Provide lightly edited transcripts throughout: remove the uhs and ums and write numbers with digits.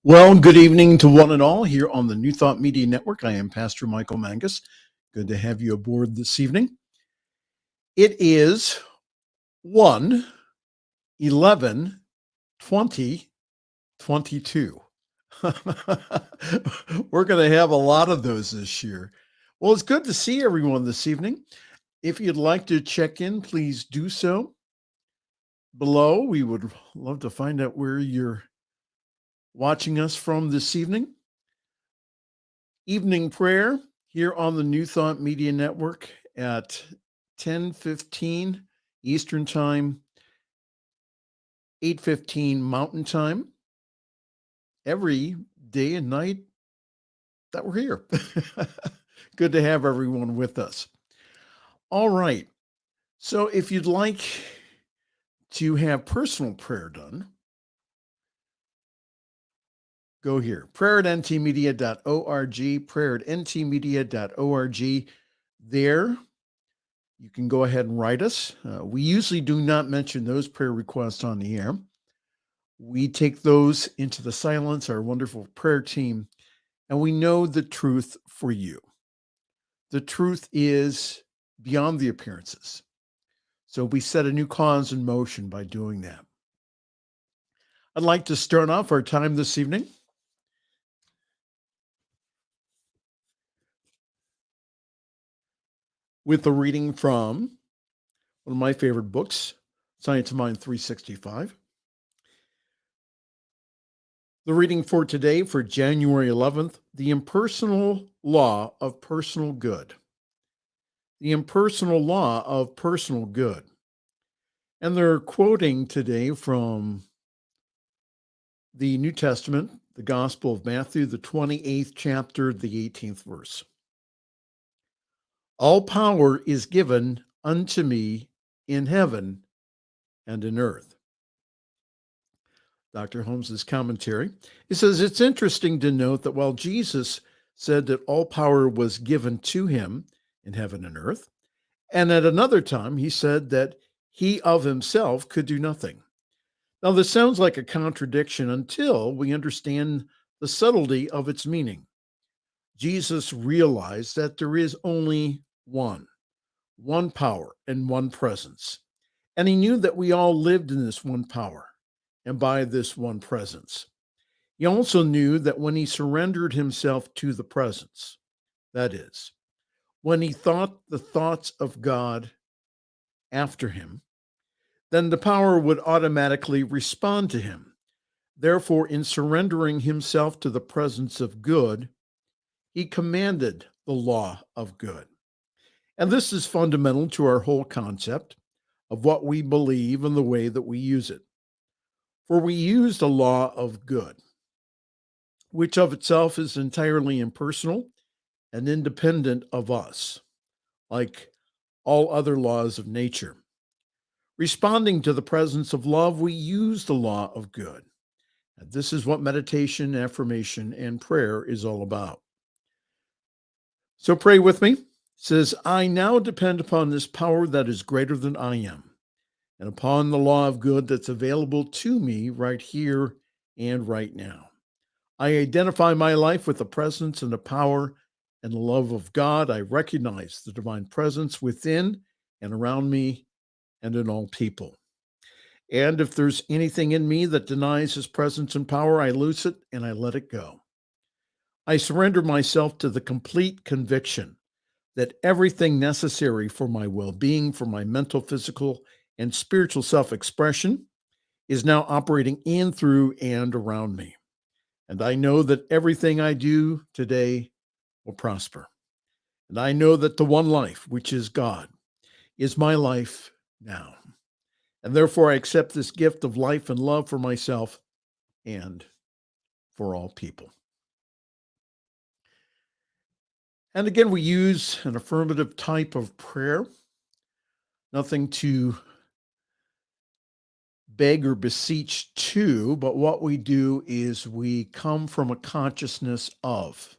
Well, good evening to one and all here on the New Thought Media Network. I am Pastor Michael Mangus. Good to have you aboard this evening. It is 1/11/2022. We're going to have a lot of those this year. Well, it's good to see everyone this evening. If you'd like to check in, please do so below. We would love to find out where you're watching us from this evening. Evening prayer here on the New Thought Media Network at 10:15 Eastern Time, 8:15 Mountain Time, every day and night that we're here. Good to have everyone with us. All right. So if you'd like to have personal prayer done, go here, prayer@ntmedia.org, prayer@ntmedia.org. There, you can go ahead and write us. We usually do not mention those prayer requests on the air. We take those into the silence, our wonderful prayer team, and we know the truth for you. The truth is beyond the appearances. So we set a new cause in motion by doing that. I'd like to start off our time this evening with a reading from one of my favorite books, Science of Mind 365. The reading for today, for January 11th, The Impersonal Law of Personal Good. The Impersonal Law of Personal Good. And they're quoting today from the New Testament, the Gospel of Matthew, the 28th chapter, the 18th verse. All power is given unto me in heaven and in earth. Dr. Holmes's commentary. He says, it's interesting to note that while Jesus said that all power was given to him in heaven and earth, and at another time he said that he of himself could do nothing. Now, this sounds like a contradiction until we understand the subtlety of its meaning. Jesus realized that there is only one power and one presence. And he knew that we all lived in this one power and by this one presence. He also knew that when he surrendered himself to the presence, that is, when he thought the thoughts of God after him, then the power would automatically respond to him. Therefore, in surrendering himself to the presence of good, he commanded the law of good. And this is fundamental to our whole concept of what we believe and the way that we use it. For we use the law of good, which of itself is entirely impersonal and independent of us, like all other laws of nature. Responding to the presence of love, we use the law of good. And this is what meditation, affirmation, and prayer is all about. So pray with me. It says, I now depend upon this power that is greater than I am, and upon the law of good that's available to me right here and right now. I identify my life with the presence and the power and the love of God. I recognize the divine presence within and around me and in all people. And if there's anything in me that denies his presence and power, I loose it and I let it go. I surrender myself to the complete conviction that everything necessary for my well-being, for my mental, physical, and spiritual self-expression is now operating in, through, and around me. And I know that everything I do today will prosper. And I know that the one life, which is God, is my life now. And therefore, I accept this gift of life and love for myself and for all people. And again, we use an affirmative type of prayer, nothing to beg or beseech to, but what we do is we come from a consciousness of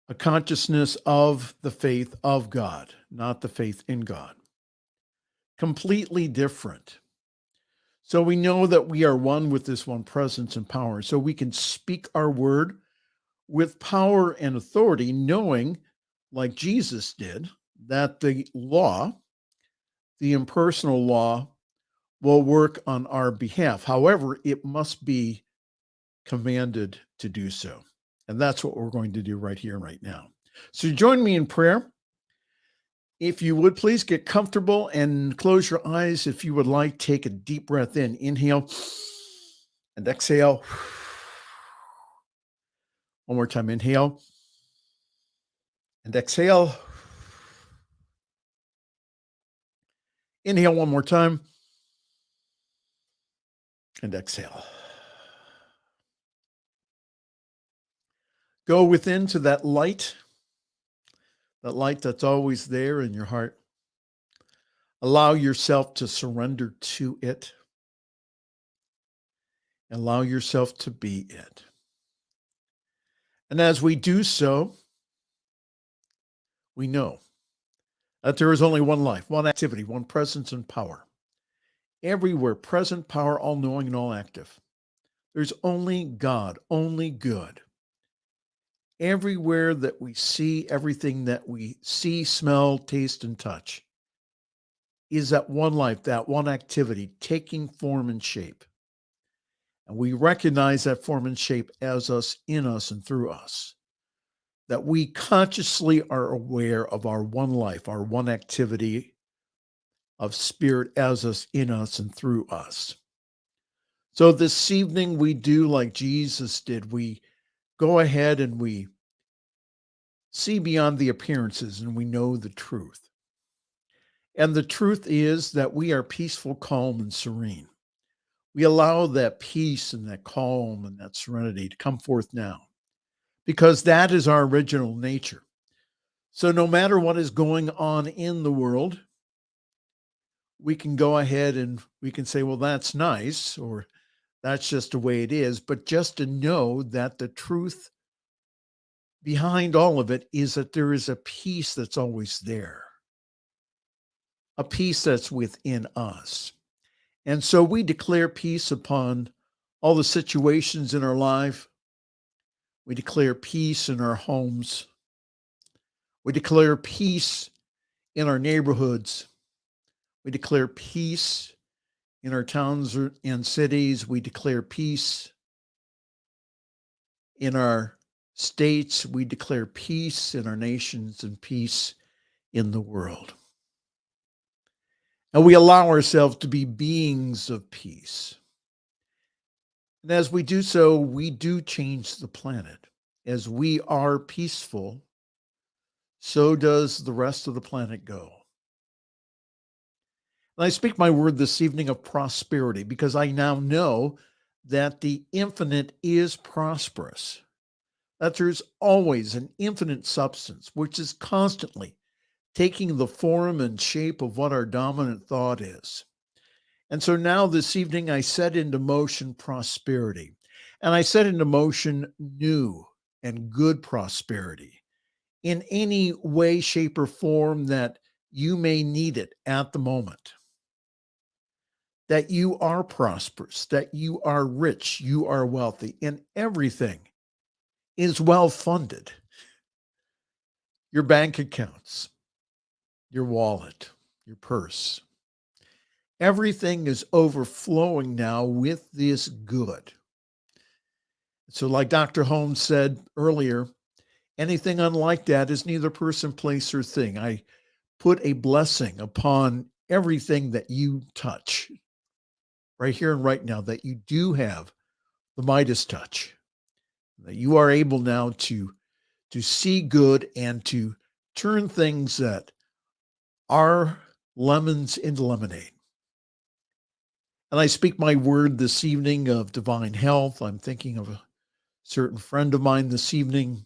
the faith of God, not the faith in God. Completely different. So we know that we are one with this one presence and power. So we can speak our word with power and authority, knowing, like Jesus did, that the law, the impersonal law, will work on our behalf. However, it must be commanded to do so. And that's what we're going to do right here, right now. So join me in prayer. If you would please get comfortable and close your eyes. If you would like, take a deep breath in, inhale and exhale. One more time, inhale and exhale. Inhale one more time and exhale. Go within to that light that's always there in your heart. Allow yourself to surrender to it. Allow yourself to be it. And as we do so, we know that there is only one life, one activity, one presence and power. Everywhere, present power, all knowing and all active. There's only God, only good. Everywhere that we see, everything that we see, smell, taste, and touch is that one life, that one activity taking form and shape. And we recognize that form and shape as us, in us, and through us. That we consciously are aware of our one life, our one activity of spirit as us, in us, and through us. So this evening we do like Jesus did. We go ahead and we see beyond the appearances and we know the truth. And the truth is that we are peaceful, calm, and serene. We allow that peace and that calm and that serenity to come forth now because that is our original nature. So no matter what is going on in the world, we can go ahead and we can say, well, that's nice, or that's just the way it is. But just to know that the truth behind all of it is that there is a peace that's always there, a peace that's within us. And so we declare peace upon all the situations in our life. We declare peace in our homes. We declare peace in our neighborhoods. We declare peace in our towns and cities. We declare peace in our states. We declare peace in our nations and peace in the world. And we allow ourselves to be beings of peace. And as we do so, we do change the planet. As we are peaceful, so does the rest of the planet go. And I speak my word this evening of prosperity because I now know that the infinite is prosperous, that there's always an infinite substance, which is constantly taking the form and shape of what our dominant thought is. And so now this evening, I set into motion prosperity, and I set into motion new and good prosperity in any way, shape, or form that you may need it at the moment. That you are prosperous, that you are rich, you are wealthy, and everything is well funded. Your bank accounts, your wallet, your purse, everything is overflowing now with this good. So, like Dr. Holmes said earlier, anything unlike that is neither person, place, or thing. I put a blessing upon everything that you touch right here and right now, that you do have the Midas touch, that you are able now to see good and to turn things that are lemons into lemonade. And I speak my word this evening of divine health. I'm thinking of a certain friend of mine this evening,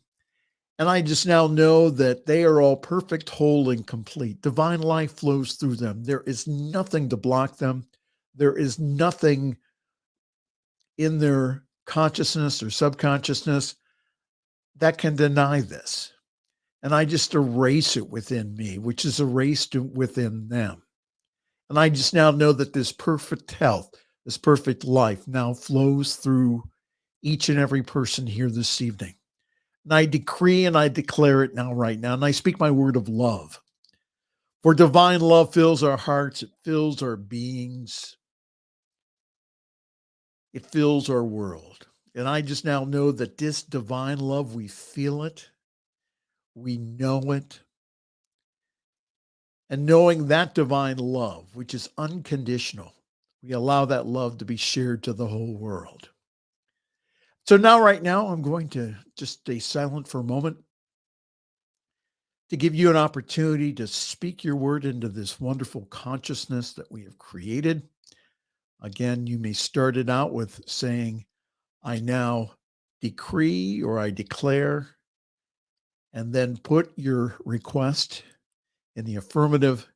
and I just now know that they are all perfect, whole, and complete. Divine life flows through them. There is nothing to block them. There is nothing in their consciousness or subconsciousness that can deny this. And I just erase it within me, which is erased within them. And I just now know that this perfect health, this perfect life now flows through each and every person here this evening. And I decree and I declare it now, right now. And I speak my word of love. For divine love fills our hearts, it fills our beings, it fills our world. And I just now know that this divine love, we feel it, we know it. And knowing that divine love, which is unconditional, we allow that love to be shared to the whole world. So now, right now, I'm going to just stay silent for a moment to give you an opportunity to speak your word into this wonderful consciousness that we have created. Again, you may start it out with saying, I now decree or I declare, and then put your request in the affirmative.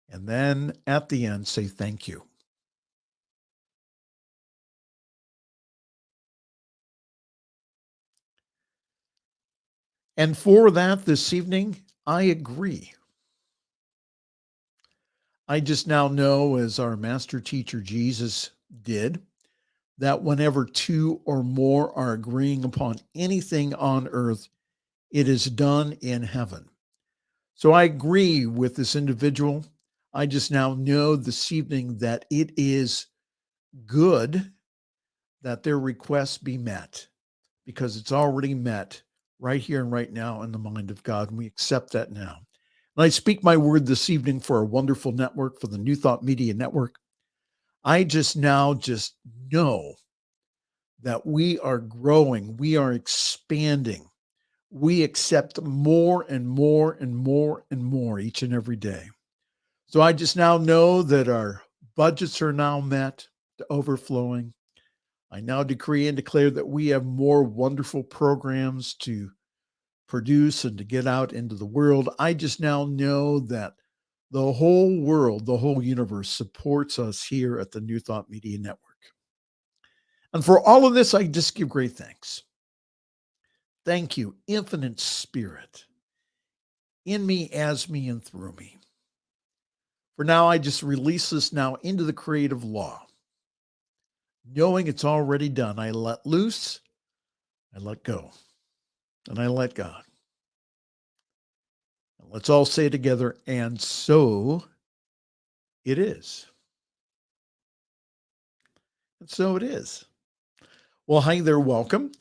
And then at the end, say thank you. And for that this evening, I agree. I just now know, as our master teacher Jesus did, that whenever two or more are agreeing upon anything on earth, it is done in heaven. So I agree with this individual. I just now know this evening that it is good that their requests be met because it's already met right here and right now in the mind of God. And we accept that now. And I speak my word this evening for a wonderful network, for the New Thought Media Network. I just now just know that we are growing, we are expanding. We accept more and more and more and more each and every day. So I just now know that our budgets are now met to overflowing. I now decree and declare that we have more wonderful programs to produce and to get out into the world. I just now know that the whole world, the whole universe supports us here at the New Thought Media Network. And for all of this, I just give great thanks. Thank you, infinite spirit, in me, as me, and through me. For now, I just release this now into the creative law. Knowing it's already done, I let loose, I let go, and I let God. And let's all say together, and so it is. And so it is. Well, hi there, welcome.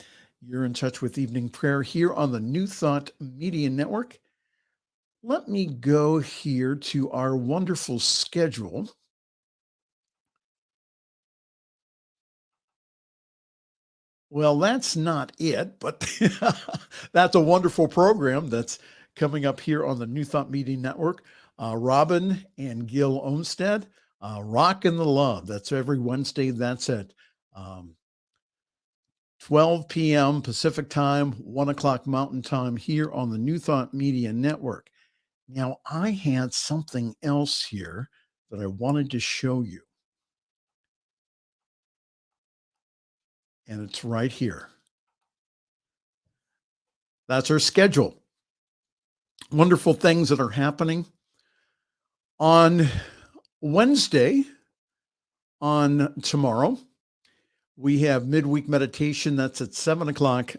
You're in touch with Evening Prayer here on the New Thought Media Network. Let me go here to our wonderful schedule. Well, that's not it, but that's a wonderful program that's coming up here on the New Thought Media Network. Robin and Gil Olmsted, Rock and the Love. That's every Wednesday. That's at 12 p.m. Pacific time, 1 o'clock Mountain time here on the New Thought Media Network. Now, I had something else here that I wanted to show you, and it's right here. That's our schedule. Wonderful things that are happening. On Wednesday, on tomorrow, we have midweek meditation. That's at 7 o'clock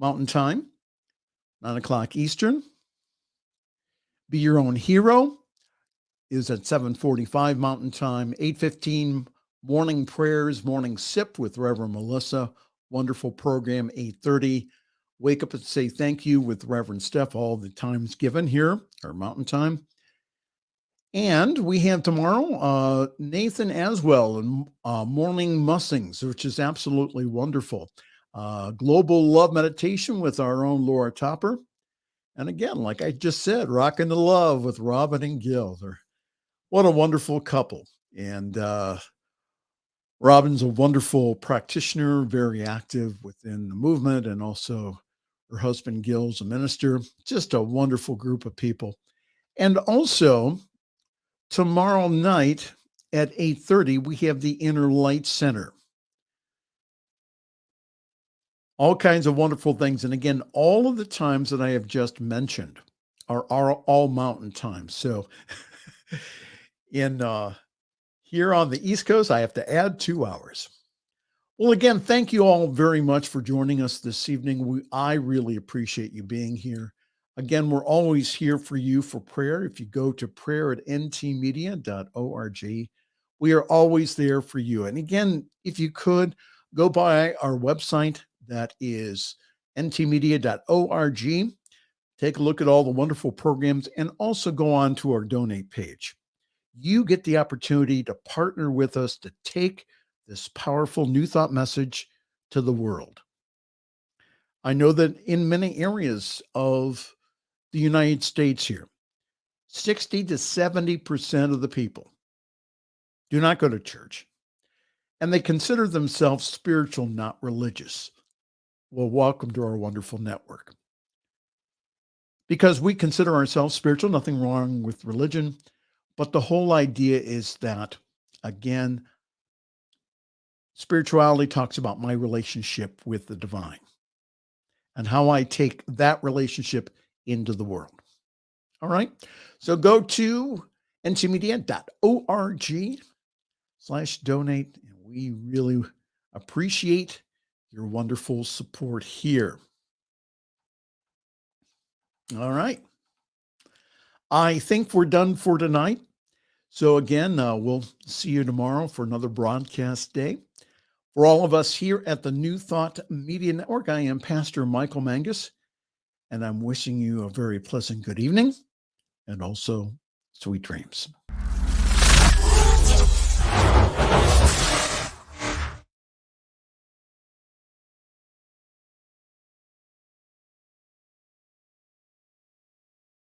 Mountain Time, 9 o'clock Eastern. Be Your Own Hero is at 7:45 Mountain Time, 8:15 morning prayers, morning sip with Reverend Melissa. Wonderful program, 8:30. Wake up and say thank you with Reverend Steph, all the times given here, or Mountain Time. And we have tomorrow Nathan Aswell and Morning Mussings, which is absolutely wonderful. Global Love Meditation with our own Laura Topper. And again, like I just said, Rockin' the Love with Robin and Gil. What a wonderful couple. And Robin's a wonderful practitioner, very active within the movement, and also her husband Gil's a minister. Just a wonderful group of people. And also, tomorrow night at 8:30, we have the Inner Light Center. All kinds of wonderful things. And again, all of the times that I have just mentioned are all mountain times. So in Here on the East Coast, I have to add 2 hours. Well, again, thank you all very much for joining us this evening. I really appreciate you being here. Again, we're always here for you for prayer. If you go to prayer@ntmedia.org, we are always there for you. And again, if you could go by our website, that is ntmedia.org, take a look at all the wonderful programs, and also go on to our donate page. You get the opportunity to partner with us to take this powerful New Thought message to the world. I know that in many areas of the United States here, 60 to 70% of the people do not go to church, and they consider themselves spiritual, not religious. Well, welcome to our wonderful network. Because we consider ourselves spiritual, nothing wrong with religion, but the whole idea is that, again, spirituality talks about my relationship with the divine and how I take that relationship into the world. All right. So go to ntmedia.org/donate. And we really appreciate your wonderful support here. All right. I think we're done for tonight. So again, we'll see you tomorrow for another broadcast day. For all of us here at the New Thought Media Network, I am Pastor Michael Mangus, and I'm wishing you a very pleasant good evening and also sweet dreams.